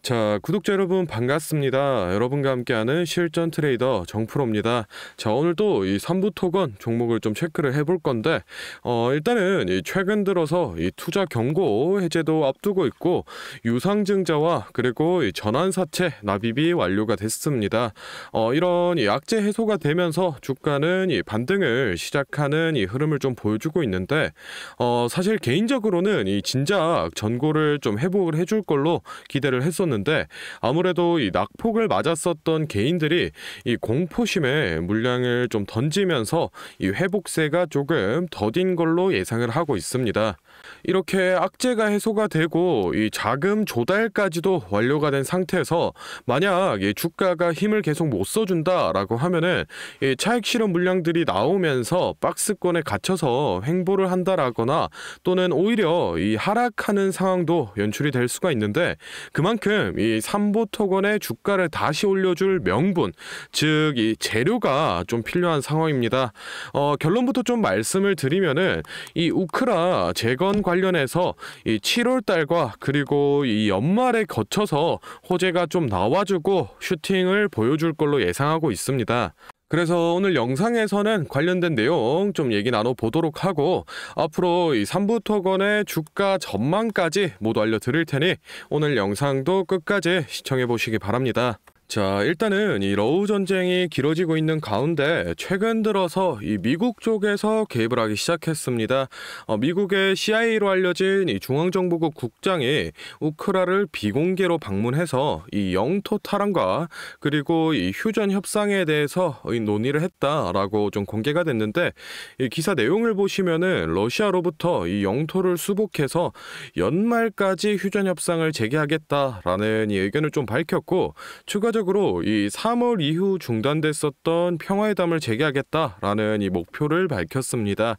자, 구독자 여러분 반갑습니다. 여러분과 함께하는 실전 트레이더 정프로입니다. 자, 오늘도 이 3부 토건 종목을 좀 체크를 해볼 건데 일단은 이 최근 들어서 이 투자 경고 해제도 앞두고 있고 유상증자와 그리고 이 전환사채 납입이 완료가 됐습니다. 이런 이 악재 해소가 되면서 주가는 이 반등을 시작하는 이 흐름을 좀 보여주고 있는데 사실 개인적으로는 이 진작 전고를 좀 회복을 해줄 걸로 기대를 했었는데 아무래도 이 낙폭을 맞았었던 개인들이 이 공포심에 물량을 좀 던지면서 이 회복세가 조금 더딘 걸로 예상을 하고 있습니다. 이렇게 악재가 해소가 되고 이 자금 조달까지도 완료가 된 상태에서 만약 이 주가가 힘을 계속 못 써준다라고 하면은 이 차익 실현 물량들이 나오면서 박스권에 갇혀서 횡보를 한다라거나 또는 오히려 이 하락하는 상황도 연출이 될 수가 있는데 그만큼 이 삼보 토건의 주가를 다시 올려줄 명분, 즉 이 재료가 좀 필요한 상황입니다. 결론부터 좀 말씀을 드리면은 이 우크라 재건 관련해서 이 7월 달과 그리고 이 연말에 거쳐서 호재가 좀 나와주고 슈팅을 보여줄 걸로 예상하고 있습니다. 그래서 오늘 영상에서는 관련된 내용 좀 얘기 나눠보도록 하고 앞으로 이 3부 토건의 주가 전망까지 모두 알려드릴 테니 오늘 영상도 끝까지 시청해보시기 바랍니다. 자, 일단은 이 러우 전쟁이 길어지고 있는 가운데 최근 들어서 이 미국 쪽에서 개입을 하기 시작했습니다. 미국의 CIA로 알려진 이 중앙정보국 국장이 우크라를 비공개로 방문해서 이 영토 탈환과 그리고 이 휴전 협상에 대해서 논의를 했다라고 좀 공개가 됐는데 이 기사 내용을 보시면은 러시아로부터 이 영토를 수복해서 연말까지 휴전 협상을 재개하겠다라는 이 의견을 좀 밝혔고 추가적으로 이 3월 이후 중단됐었던 평화회담을 재개하겠다라는 이 목표를 밝혔습니다.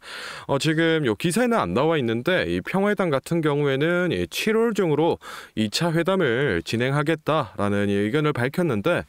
지금 이 기사에는 안 나와 있는데 이 평화회담 같은 경우에는 이 7월 중으로 2차 회담을 진행하겠다라는 이 의견을 밝혔는데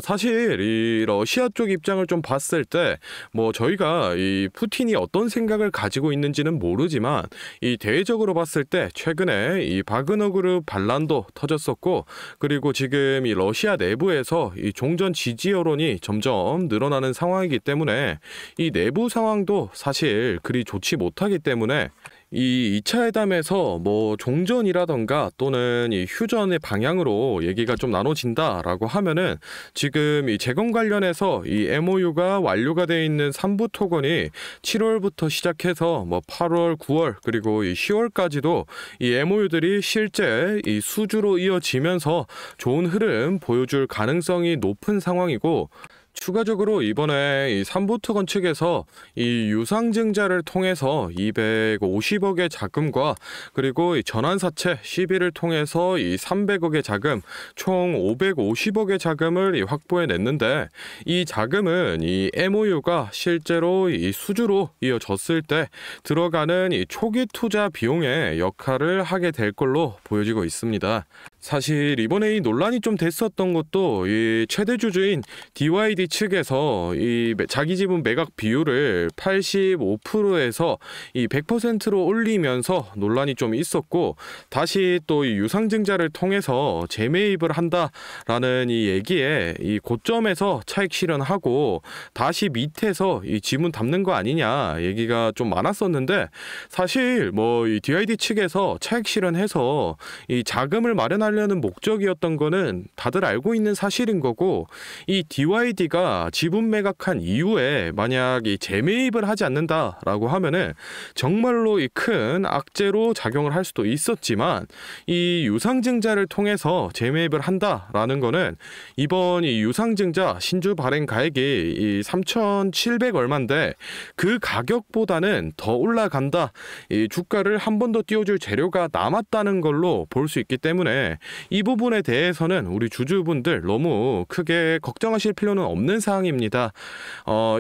사실 이 러시아 쪽 입장을 좀 봤을 때 뭐 저희가 이 푸틴이 어떤 생각을 가지고 있는지는 모르지만 이 대외적으로 봤을 때 최근에 이 바그너 그룹 반란도 터졌었고 그리고 지금 이 러시아 내부에서 이 종전 지지 여론이 점점 늘어나는 상황이기 때문에 이 내부 상황도 사실 그리 좋지 못하기 때문에 이 2차 회담에서 뭐 종전이라던가 또는 이 휴전의 방향으로 얘기가 좀 나눠진다라고 하면은 지금 이 재건 관련해서 이 MOU가 완료가 되어 있는 3부 토건이 7월부터 시작해서 뭐 8월, 9월 그리고 이 10월까지도 이 MOU들이 실제 이 수주로 이어지면서 좋은 흐름 보여줄 가능성이 높은 상황이고 추가적으로 이번에 이 3부 토건 측에서 이 유상증자를 통해서 250억의 자금과 그리고 이 전환사채 시비를 통해서 이 300억의 자금 총 550억의 자금을 확보해 냈는데 이 자금은 이 MOU가 실제로 이 수주로 이어졌을 때 들어가는 이 초기 투자 비용의 역할을 하게 될 걸로 보여지고 있습니다. 사실 이번에 이 논란이 좀 됐었던 것도 이 최대 주주인 DYD 측에서 이 자기 지분 매각 비율을 85%에서 이 100%로 올리면서 논란이 좀 있었고 다시 또 이 유상증자를 통해서 재매입을 한다라는 이 얘기에 이 고점에서 차익 실현하고 다시 밑에서 이 지분 담는 거 아니냐 얘기가 좀 많았었는데 사실 뭐 이 DYD 측에서 차익 실현해서 이 자금을 마련하려는 목적이었던 거는 다들 알고 있는 사실인 거고 이 DYD가 지분 매각한 이후에 만약 이 재매입을 하지 않는다라고 하면은 정말로 이 큰 악재로 작용을 할 수도 있었지만 이 유상증자를 통해서 재매입을 한다라는 거는 이번 이 유상증자 신주 발행 가액이 이 3,700 얼마인데 그 가격보다는 더 올라간다. 이 주가를 한 번 더 띄워줄 재료가 남았다는 걸로 볼 수 있기 때문에 이 부분에 대해서는 우리 주주분들 너무 크게 걱정하실 필요는 없는 사항입니다.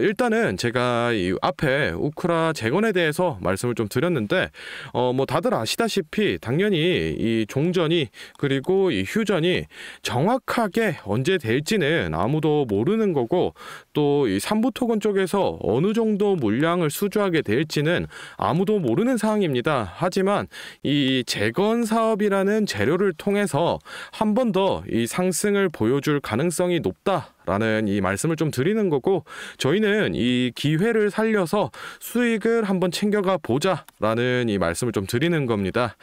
일단은 제가 이 앞에 우크라 재건에 대해서 말씀을 좀 드렸는데 뭐 다들 아시다시피 당연히 이 종전이 그리고 이 휴전이 정확하게 언제 될지는 아무도 모르는 거고, 또 이 삼부토건 쪽에서 어느 정도 물량을 수주하게 될지는 아무도 모르는 상황입니다. 하지만 이 재건 사업이라는 재료를 통해서 한 번 더 이 상승을 보여줄 가능성이 높다라는 이 말씀을 좀 드리는 거고, 저희는 이 기회를 살려서 수익을 한번 챙겨가 보자라는 이 말씀을 좀 드리는 겁니다.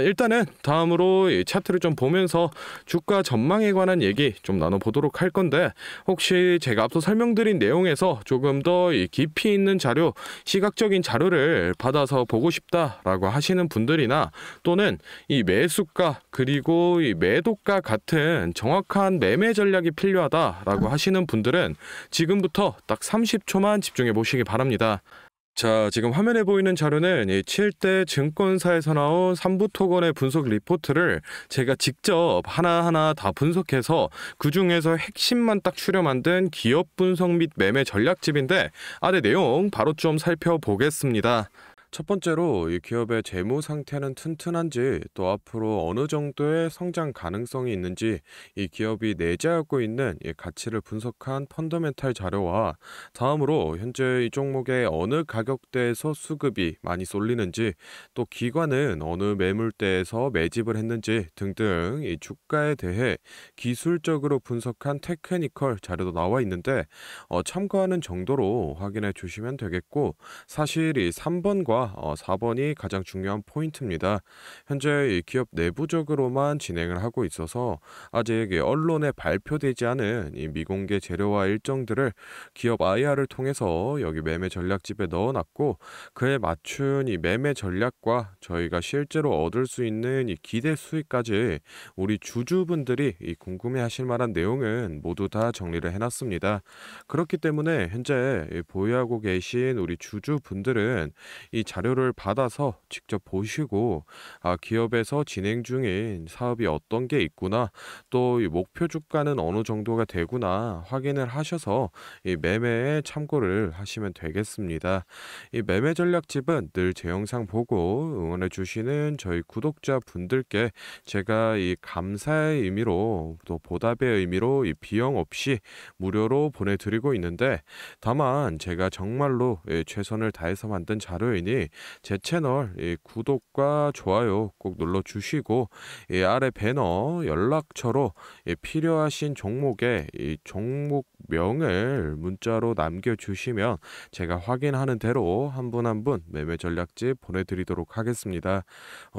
일단은 다음으로 이 차트를 좀 보면서 주가 전망에 관한 얘기 좀 나눠보도록 할 건데, 혹시 제가 앞서 설명드린 내용에서 조금 더 이 깊이 있는 자료, 시각적인 자료를 받아서 보고 싶다라고 하시는 분들이나, 또는 이 매수가 그리고 이 매도가 같은 정확한 매매 전략이 필요하다라고 하시는 분들은 지금부터 딱 30초만 집중해 보시기 바랍니다. 자, 지금 화면에 보이는 자료는 이 7대 증권사에서 나온 삼부토건의 분석 리포트를 제가 직접 하나하나 다 분석해서 그 중에서 핵심만 딱 추려 만든 기업 분석 및 매매 전략집인데, 아래 내용 바로 좀 살펴보겠습니다. 첫 번째로 이 기업의 재무 상태는 튼튼한지, 또 앞으로 어느 정도의 성장 가능성이 있는지, 이 기업이 내재하고 있는 이 가치를 분석한 펀더멘탈 자료와, 다음으로 현재 이 종목의 어느 가격대에서 수급이 많이 쏠리는지, 또 기관은 어느 매물대에서 매집을 했는지 등등 이 주가에 대해 기술적으로 분석한 테크니컬 자료도 나와 있는데, 참고하는 정도로 확인해 주시면 되겠고, 사실 이 3번과 4번이 가장 중요한 포인트입니다. 현재 이 기업 내부적으로만 진행을 하고 있어서 아직 언론에 발표되지 않은 이 미공개 재료와 일정들을 기업 IR을 통해서 여기 매매 전략집에 넣어놨고, 그에 맞춘 이 매매 전략과 저희가 실제로 얻을 수 있는 이 기대 수익까지 우리 주주분들이 이 궁금해하실 만한 내용은 모두 다 정리를 해놨습니다. 그렇기 때문에 현재 보유하고 계신 우리 주주분들은 이 자료를 받아서 직접 보시고, 기업에서 진행 중인 사업이 어떤 게 있구나, 또 이 목표 주가는 어느 정도가 되구나 확인을 하셔서 이 매매에 참고를 하시면 되겠습니다. 이 매매 전략집은 늘 제 영상 보고 응원해 주시는 저희 구독자 분들께 제가 이 감사의 의미로, 또 보답의 의미로 이 비용 없이 무료로 보내드리고 있는데, 다만 제가 정말로 최선을 다해서 만든 자료이니 제 채널 구독과 좋아요 꼭 눌러주시고, 아래 배너 연락처로 필요하신 종목의 종목명을 문자로 남겨주시면 제가 확인하는 대로 한 분 한 분 매매 전략집 보내드리도록 하겠습니다.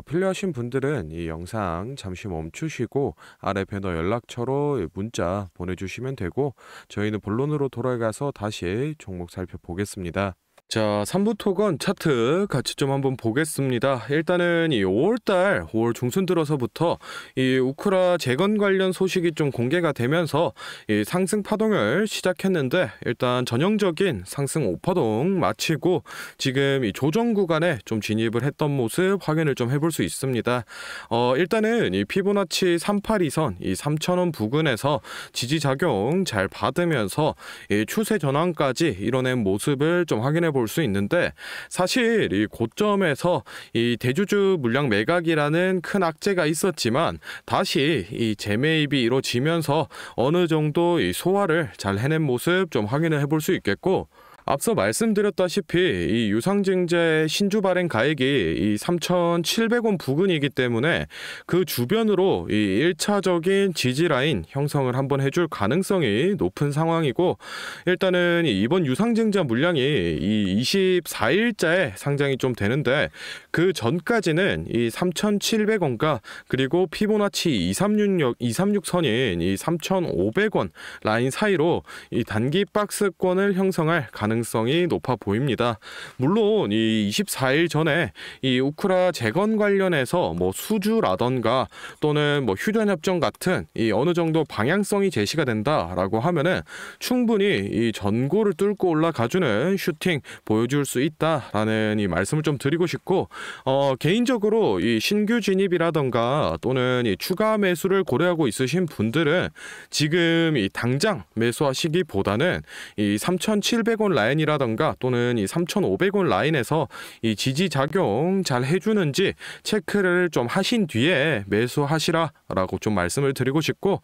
필요하신 분들은 이 영상 잠시 멈추시고 아래 배너 연락처로 문자 보내주시면 되고, 저희는 본론으로 돌아가서 다시 종목 살펴보겠습니다. 자, 삼부토건 차트 같이 좀 한번 보겠습니다. 일단은 이 5월 중순 들어서부터 이 우크라 재건 관련 소식이 좀 공개가 되면서 이 상승 파동을 시작했는데, 일단 전형적인 상승 5파동 마치고 지금 이 조정 구간에 좀 진입을 했던 모습 확인을 좀 해볼 수 있습니다. 일단은 이 피보나치 382선 이 3,000원 부근에서 지지 작용 잘 받으면서 이 추세 전환까지 이뤄낸 모습을 좀 확인해 볼 수 있는데, 사실 이 고점에서 이 대주주 물량 매각이라는 큰 악재가 있었지만 다시 이 재매입이 이루어지면서 어느 정도 이 소화를 잘 해낸 모습 좀 확인을 해볼 수 있겠고, 앞서 말씀드렸다시피 이 유상증자의 신주 발행 가액이 이 3,700원 부근이기 때문에 그 주변으로 이 1차적인 지지 라인 형성을 한번 해줄 가능성이 높은 상황이고, 일단은 이번 유상증자 물량이 이 24일자에 상장이 좀 되는데, 그 전까지는 이 3,700원가 그리고 피보나치 236선인 이 3,500원 라인 사이로 이 단기 박스권을 형성할 가능성이 가능성이 높아 보입니다. 물론 이 24일 전에 이 우크라 재건 관련해서 뭐 수주라던가 또는 뭐 휴전협정 같은 이 어느 정도 방향성이 제시가 된다라고 하면은 충분히 이 전고를 뚫고 올라가주는 슈팅 보여줄 수 있다라는 이 말씀을 좀 드리고 싶고, 개인적으로 이 신규 진입이라던가 또는 이 추가 매수를 고려하고 있으신 분들은 지금 이 당장 매수하시기보다는 이 3,700원 라인이라던가 또는 이 3,500원 라인에서 이 지지 작용 잘 해주는지 체크를 좀 하신 뒤에 매수하시라라고 좀 말씀을 드리고 싶고,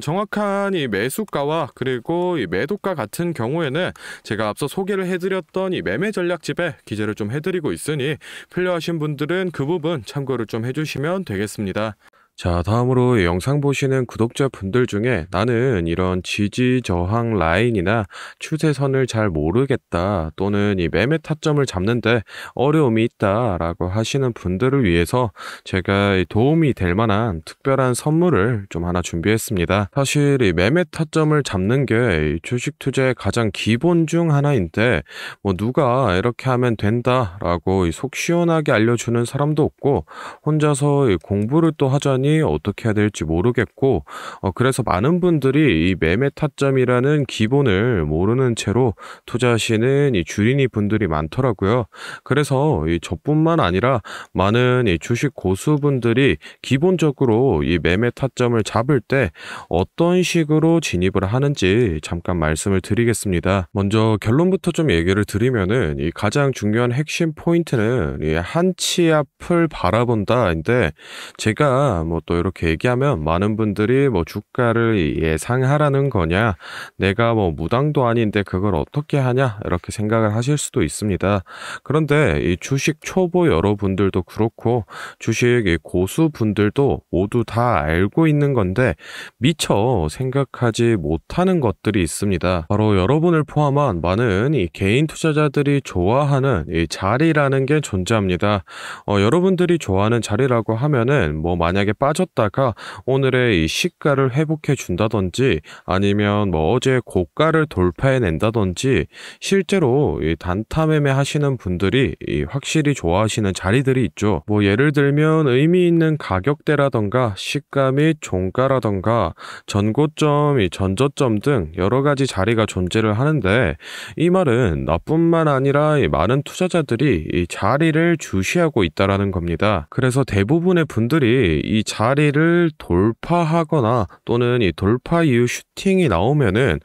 정확한 이 매수가와 그리고 이 매도가 같은 경우에는 제가 앞서 소개를 해드렸던 이 매매 전략집에 기재를 좀 해드리고 있으니 필요하신 분들은 그 부분 참고를 좀 해주시면 되겠습니다. 자, 다음으로 영상 보시는 구독자분들 중에 나는 이런 지지 저항 라인이나 추세선을 잘 모르겠다 또는 이 매매 타점을 잡는데 어려움이 있다라고 하시는 분들을 위해서 제가 도움이 될 만한 특별한 선물을 좀 하나 준비했습니다. 사실 이 매매 타점을 잡는 게 주식 투자의 가장 기본 중 하나인데 뭐 누가 이렇게 하면 된다라고 속 시원하게 알려주는 사람도 없고 혼자서 공부를 또 하자니 어떻게 해야 될지 모르겠고, 그래서 많은 분들이 이 매매 타점이라는 기본을 모르는 채로 투자하시는 이 주린이 분들이 많더라고요. 그래서 저뿐만 아니라 많은 이 주식 고수분들이 기본적으로 이 매매 타점을 잡을 때 어떤 식으로 진입을 하는지 잠깐 말씀을 드리겠습니다. 먼저 결론부터 좀 얘기를 드리면은 이 가장 중요한 핵심 포인트는 이 한치 앞을 바라본다인데, 제가 뭐 또 이렇게 얘기하면 많은 분들이 뭐 주가를 예상하라는 거냐, 내가 뭐 무당도 아닌데 그걸 어떻게 하냐 이렇게 생각을 하실 수도 있습니다. 그런데 이 주식 초보 여러분들도 그렇고 주식 고수분들도 모두 다 알고 있는 건데 미처 생각하지 못하는 것들이 있습니다. 바로 여러분을 포함한 많은 이 개인 투자자들이 좋아하는 이 자리라는 게 존재합니다. 여러분들이 좋아하는 자리라고 하면은 뭐 만약에 빠졌다가 오늘의 이 시가를 회복해 준다든지 아니면 뭐 어제 고가를 돌파해 낸다든지 실제로 이 단타 매매 하시는 분들이 확실히 좋아하시는 자리들이 있죠. 뭐 예를 들면 의미 있는 가격대라던가 시가 및 종가라던가 전고점, 전저점 등 여러 가지 자리가 존재를 하는데, 이 말은 나뿐만 아니라 많은 투자자들이 이 자리를 주시하고 있다라는 겁니다. 그래서 대부분의 분들이 이 자리를 돌파하거나 또는 이 돌파 이후 슈팅이 나오면은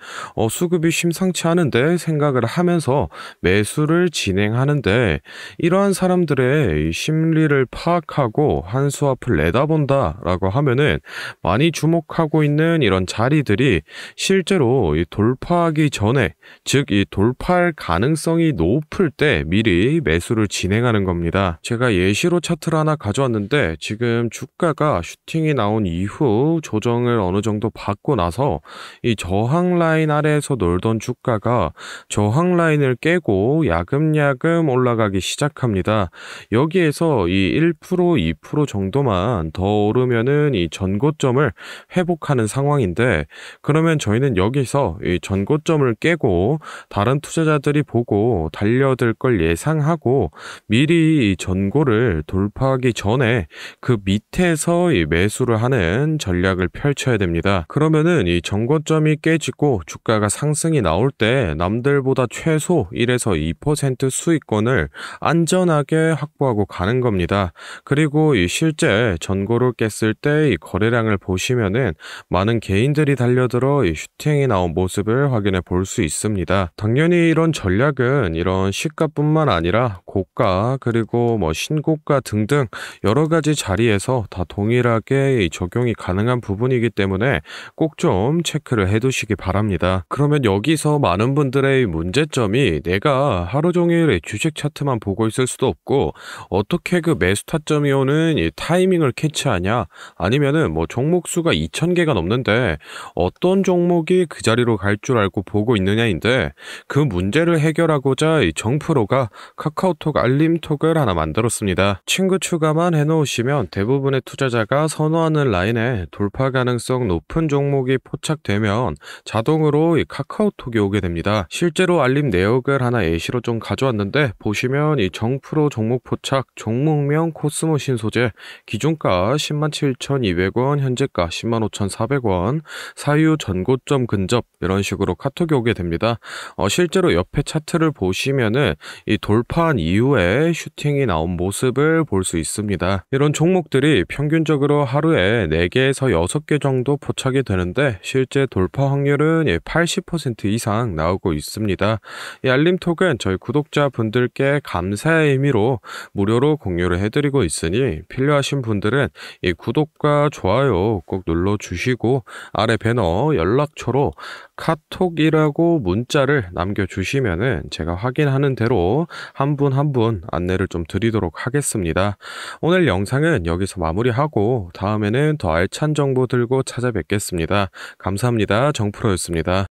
수급이 심상치 않은데 생각을 하면서 매수를 진행하는데, 이러한 사람들의 심리를 파악하고 한수 앞을 내다본다라고 하면은 많이 주목하고 있는 이런 자리들이 실제로 이 돌파하기 전에, 즉 이 돌파할 가능성이 높을 때 미리 매수를 진행하는 겁니다. 제가 예시로 차트를 하나 가져왔는데 지금 주가가 슈팅이 나온 이후 조정을 어느 정도 받고 나서 이 저항 라인 아래에서 놀던 주가가 저항 라인을 깨고 야금야금 올라가기 시작합니다. 여기에서 이 1%, 2% 정도만 더 오르면은 이 전고점을 회복하는 상황인데, 그러면 저희는 여기서 이 전고점을 깨고 다른 투자자들이 보고 달려들 걸 예상하고 미리 이 전고를 돌파하기 전에 그 밑에서 이 매수를 하는 전략을 펼쳐야 됩니다. 그러면은 이 전고점이 깨지고 주가가 상승이 나올 때 남들보다 최소 1에서 2% 수익권을 안전하게 확보하고 가는 겁니다. 그리고 이 실제 전고를 깼을 때 이 거래량을 보시면은 많은 개인들이 달려들어 이 슈팅이 나온 모습을 확인해 볼 수 있습니다. 당연히 이런 전략은 이런 시가뿐만 아니라 고가 그리고 뭐 신고가 등등 여러 가지 자리에서 다 동일하게 적용이 가능한 부분이기 때문에 꼭 좀 체크를 해두시기 바랍니다. 그러면 여기서 많은 분들의 문제점이 내가 하루 종일 주식 차트만 보고 있을 수도 없고 어떻게 그 매수 타점이 오는 이 타이밍을 캐치하냐, 아니면은 뭐 종목 수가 2,000개가 넘는데 어떤 종목이 그 자리로 갈 줄 알고 보고 있느냐인데, 그 문제를 해결하고자 이 정프로가 카카오톡 알림톡을 하나 만들었습니다. 친구 추가만 해놓으시면 대부분의 투자자 투자자가 선호하는 라인에 돌파 가능성 높은 종목이 포착되면 자동으로 이 카카오톡이 오게 됩니다. 실제로 알림 내역을 하나 예시로 좀 가져왔는데 보시면 이 정프로 종목 포착, 종목명 코스모 신소재, 기준가 107,200원, 현재가 105,400원, 사유 전고점 근접 이런 식으로 카톡이 오게 됩니다. 실제로 옆에 차트를 보시면은 이 돌파한 이후에 슈팅이 나온 모습을 볼 수 있습니다. 이런 종목들이 평균적으로 하루에 4개에서 6개 정도 포착이 되는데 실제 돌파 확률은 80% 이상 나오고 있습니다. 이 알림톡은 저희 구독자분들께 감사의 의미로 무료로 공유를 해드리고 있으니 필요하신 분들은 이 구독과 좋아요 꼭 눌러주시고 아래 배너 연락처로 카톡이라고 문자를 남겨주시면은 제가 확인하는 대로 한 분 한 분 안내를 좀 드리도록 하겠습니다. 오늘 영상은 여기서 마무리하고 다음에는 더 알찬 정보 들고 찾아뵙겠습니다. 감사합니다. 정프로였습니다.